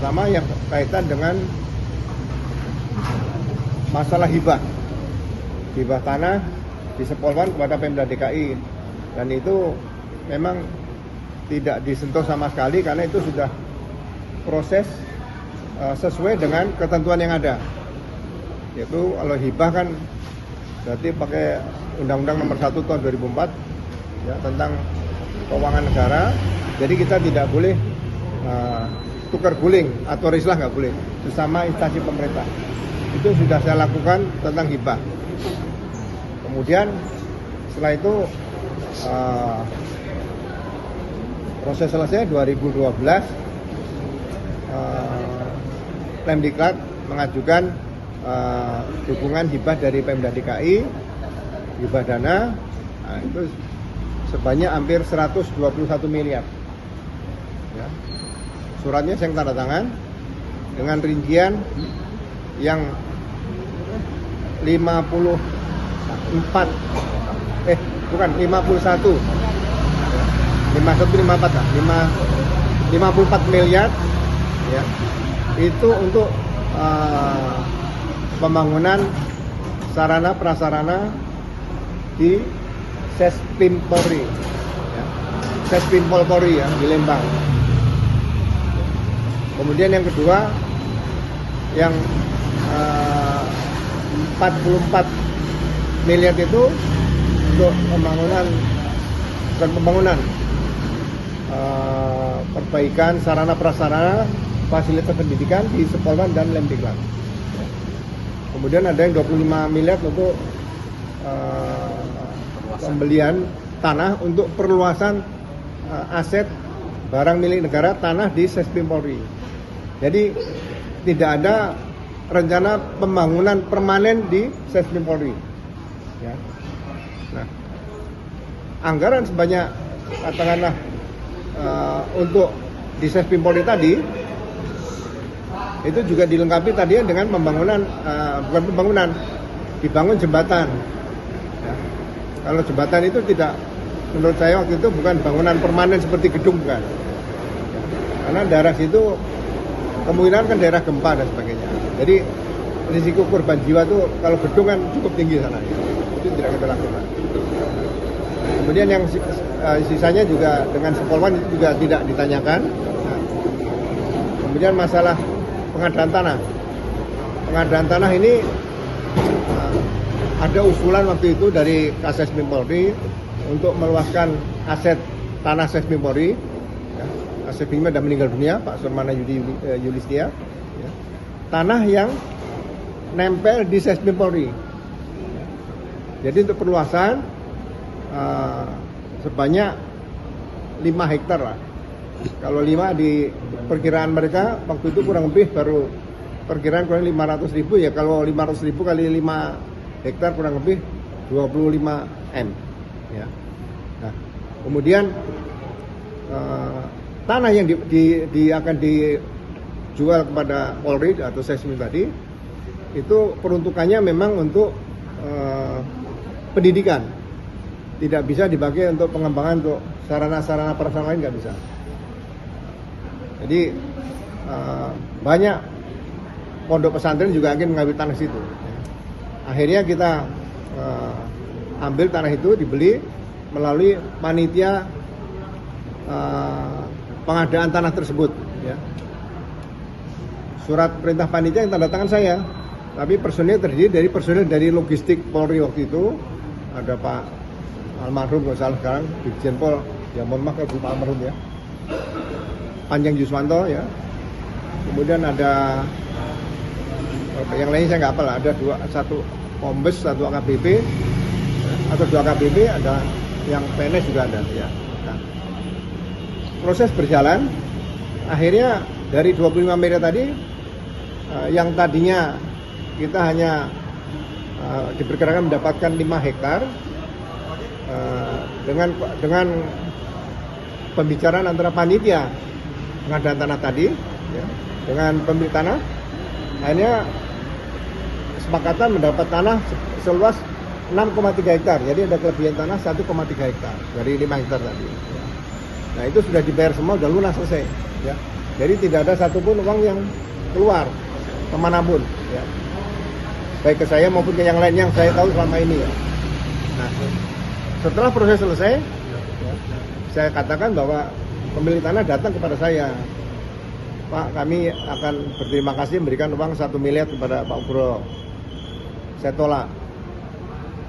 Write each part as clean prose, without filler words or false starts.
Pertama yang kaitan dengan masalah hibah tanah di Sepolwan kepada Pemda DKI, dan itu memang tidak disentuh sama sekali karena itu sudah proses sesuai dengan ketentuan yang ada. Yaitu kalau hibah kan berarti pakai Undang-Undang Nomor 1 Tahun 2004 ya, tentang keuangan negara. Jadi kita tidak boleh tukar guling atau rislah, nggak boleh sesama instansi pemerintah. Itu sudah saya lakukan tentang hibah. Kemudian setelah itu proses selesai 2012, Pemdiklat mengajukan dukungan hibah dari Pemda DKI, hibah dana, itu sebanyak hampir 121 miliar. Ya. Suratnya saya tanda tangan dengan rincian yang 51 54 miliar ya, itu untuk pembangunan sarana prasarana di Sespim Polri ya. Sespim Polri ya, di Lembang. Kemudian yang kedua yang 44 miliar itu untuk pembangunan perbaikan sarana prasarana fasilitas pendidikan di Sepolwan dan Lemdiklat. Kemudian ada yang 25 miliar untuk pembelian tanah untuk perluasan aset barang milik negara, tanah di Sespim Polri. Jadi tidak ada rencana pembangunan permanen di Sespim Polri. Ya. Nah, anggaran sebanyak katakanlah untuk di Sespim Polri tadi itu juga dilengkapi tadi dengan pembangunan, bukan pembangunan, dibangun jembatan. Ya. Kalau jembatan itu tidak, menurut saya waktu itu bukan bangunan permanen seperti gedung, bukan. Ya. Karena daerah situ kemungkinan kan daerah gempa dan sebagainya. Jadi risiko korban jiwa tuh kalau gedung kan cukup tinggi sana. Ya. Itu tidak kita lakukan. Kemudian yang sisanya juga dengan Sepolwan itu juga tidak ditanyakan. Nah, kemudian masalah pengadaan tanah. Pengadaan tanah ini ada usulan waktu itu dari Kasespim Polri untuk meluaskan aset tanah Sespim Polri. Ya, Kasespimnya sudah meninggal dunia, Pak Surmana Yulistia. Ya. Tanah yang nempel di Sespim Polri. Jadi untuk perluasan sebanyak 5 hektar lah. Kalau 5 di perkiraan mereka waktu itu kurang lebih baru perkiraan kurang 500.000 ya. Kalau 500.000 kali 5 hektar kurang lebih 25 M. Ya. Nah, kemudian tanah yang akan dijual kepada Polri atau Sespim tadi itu peruntukannya memang untuk pendidikan. Tidak bisa dipakai untuk pengembangan untuk sarana-sarana prasarana lain, nggak bisa. Jadi banyak pondok pesantren juga ingin mengambil tanah situ. Akhirnya kita ambil tanah itu, dibeli melalui panitia pengadaan tanah tersebut. Ya. Surat perintah panitia yang tanda tangan saya, tapi personil terdiri dari personil dari logistik Polri waktu itu. Ada Pak almarhum, nggak salah sekarang, Dirjen Pol, ya mohon maaf kalau Pak almarhum ya, Panjang Yuswanto ya. Kemudian ada yang lain saya nggak hafal, ada satu Kombes, satu AKBP atau 2 AKBP, ada yang PNS juga ada ya. Nah, proses berjalan, akhirnya dari 25 miliar tadi yang tadinya kita hanya diperkirakan mendapatkan 5 hektar dengan pembicaraan antara panitia pengadaan tanah tadi ya, dengan pemilik tanah, akhirnya kesepakatan mendapat tanah seluas 6,3 hektar. Jadi ada kelebihan tanah 1,3 hektar dari 5 hektar tadi. Nah itu sudah dibayar semua, sudah lunas, selesai. Ya. Jadi tidak ada satupun uang yang keluar kemanapun, ya. Baik ke saya maupun ke yang lain yang saya tahu selama ini, ya. Nah, setelah proses selesai, ya, saya katakan bahwa pemilik tanah datang kepada saya, Pak, kami akan berterima kasih memberikan uang 1 miliar kepada Pak Ugro. Saya tolak,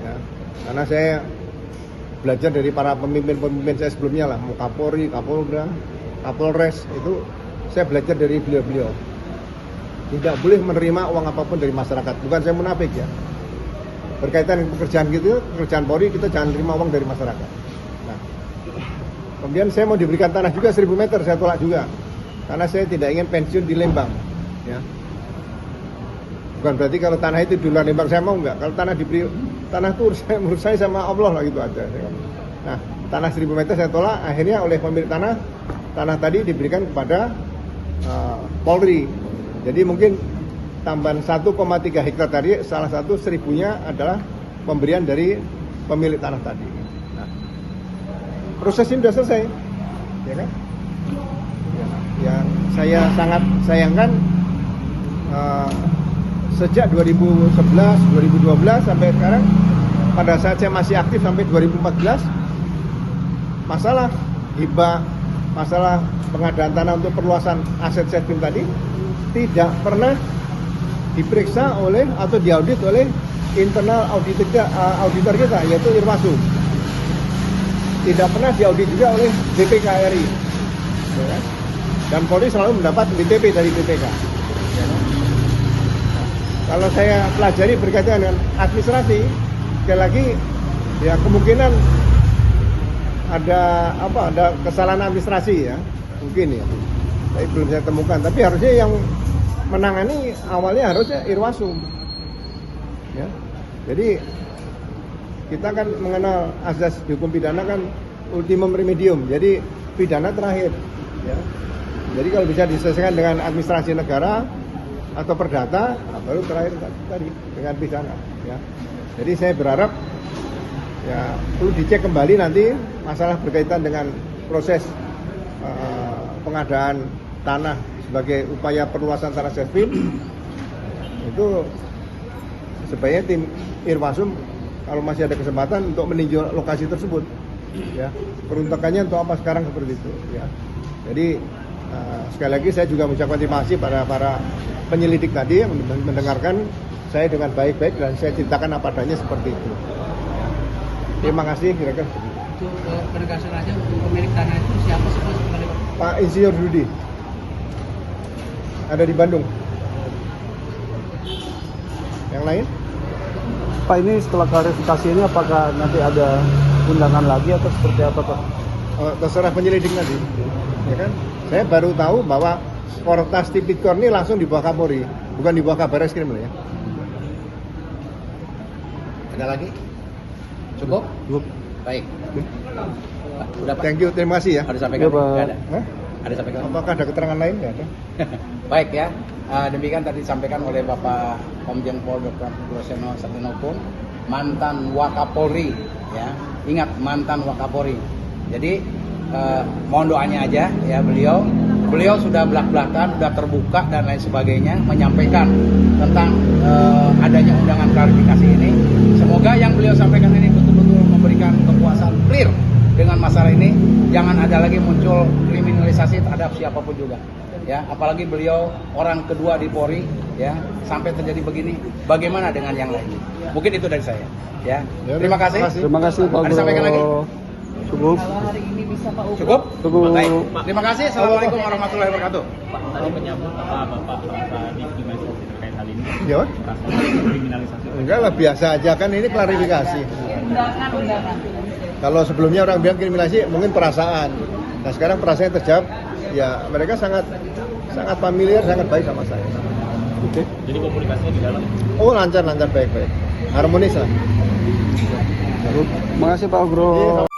ya, karena saya belajar dari para pemimpin-pemimpin saya sebelumnya lah, Kapolri, Kapolda, Kapolres, itu saya belajar dari beliau-beliau. Tidak boleh menerima uang apapun dari masyarakat. Bukan saya munafik, ya. Berkaitan dengan pekerjaan gitu, pekerjaan Polri, kita jangan terima uang dari masyarakat. Nah, kemudian saya mau diberikan tanah juga 1000 meter, saya tolak juga. Karena saya tidak ingin pensiun di Lembang, ya. Bukan berarti kalau tanah itu di luar Lembang saya mau, enggak. Kalau tanah diberi, tanah itu menurut saya sama Allah lah, gitu aja. Nah, tanah 1000 meter saya tolak. Akhirnya oleh pemilik tanah tadi diberikan kepada Polri. Jadi mungkin tambahan 1,3 hektar tadi, salah satu 1000-nya adalah pemberian dari pemilik tanah tadi. Nah, proses ini sudah selesai, ya kan? Yang saya sangat sayangkan, sejak 2011, 2012 sampai sekarang, pada saat saya masih aktif sampai 2014, masalah hibah, masalah pengadaan tanah untuk perluasan aset Setkim tadi tidak pernah diperiksa oleh atau diaudit oleh internal auditor kita, yaitu Irwasum. Tidak pernah diaudit juga oleh BPK RI, ya kan? Dan Polri selalu mendapat BTP dari BPK, ya kan? Nah, kalau saya pelajari berkaitan dengan administrasi, sekali lagi ya kemungkinan ada kesalahan administrasi, ya, mungkin, ya. Tapi belum saya temukan. Tapi harusnya yang menangani awalnya harusnya Irwasum, ya. Jadi kita kan mengenal azas hukum pidana kan ultimum remedium, jadi pidana terakhir, ya. Jadi kalau bisa diselesaikan dengan administrasi negara atau perdata, baru terakhir tadi dengan pidana, ya. Jadi saya berharap ya perlu dicek kembali nanti masalah berkaitan dengan proses pengadaan tanah sebagai upaya perluasan tanah Setkim, itu sebaiknya tim Irwasum kalau masih ada kesempatan untuk meninjau lokasi tersebut, ya. Peruntukannya untuk apa sekarang seperti itu, ya. Jadi sekali lagi saya juga mengucapkan terima kasih pada para penyelidik tadi yang mendengarkan saya dengan baik-baik dan saya ceritakan apa adanya seperti itu. Terima kasih, kira-kira seperti itu. Untuk penegasan aja, untuk pemilik tanah itu siapa sih sebenarnya? Pak Insinyur Rudi, ada di Bandung. Yang lain? Pak, ini setelah klarifikasi ini apakah nanti ada undangan lagi atau seperti apa, Pak? Terserah penyelidik nanti, ya kan? Saya baru tahu bahwa Portas Tipikor ini langsung di bawah Kapolri, bukan di bawah Kabareskrim, ya. Ada lagi? Cukup? Cukup. Baik. Udah, Pak. Thank you, terima kasih, ya. Ada sampaikan? Ya, Pak. Nggak ada. Hah? Ada sampaikan? Apakah ada keterangan lain? Nggak ada. Baik, ya. Demikian tadi disampaikan oleh Bapak Komjen Pol Dr. Roseno Sartinopun, mantan Wakapolri, ya. Ingat, mantan Wakapolri. Jadi mohon doanya aja, ya, beliau sudah belak-belakan, sudah terbuka dan lain sebagainya, menyampaikan tentang adanya undangan klarifikasi ini. Semoga yang beliau sampaikan ini betul-betul memberikan kepuasan clear dengan masalah ini. Jangan ada lagi muncul kriminalisasi terhadap siapapun juga, ya. Apalagi beliau orang kedua di Polri, ya. Sampai terjadi begini, bagaimana dengan yang lain? Mungkin itu dari saya, ya. Terima kasih. Terima kasih, Pak. Ada sampaikan lagi? Cukup. Kalau hari ini bisa Pak Ugro. Cukup? Cukup. Baik. Terima kasih. Assalamualaikum warahmatullahi wabarakatuh. Pak, tadi menyambut apa Bapak merasa dikriminalisasi terkait hal ini? Ya, Merasa kriminalisasi? enggak lah, biasa aja kan, ini klarifikasi. Undangan. Kalau sebelumnya orang bilang kriminalisasi mungkin perasaan. Nah sekarang perasaannya terjawab, ya mereka sangat familiar, sangat baik sama saya. Oke. Jadi komunikasinya di dalam? Oh lancar baik-baik, harmonis lah. Terima kasih, Pak Ugro. Iya.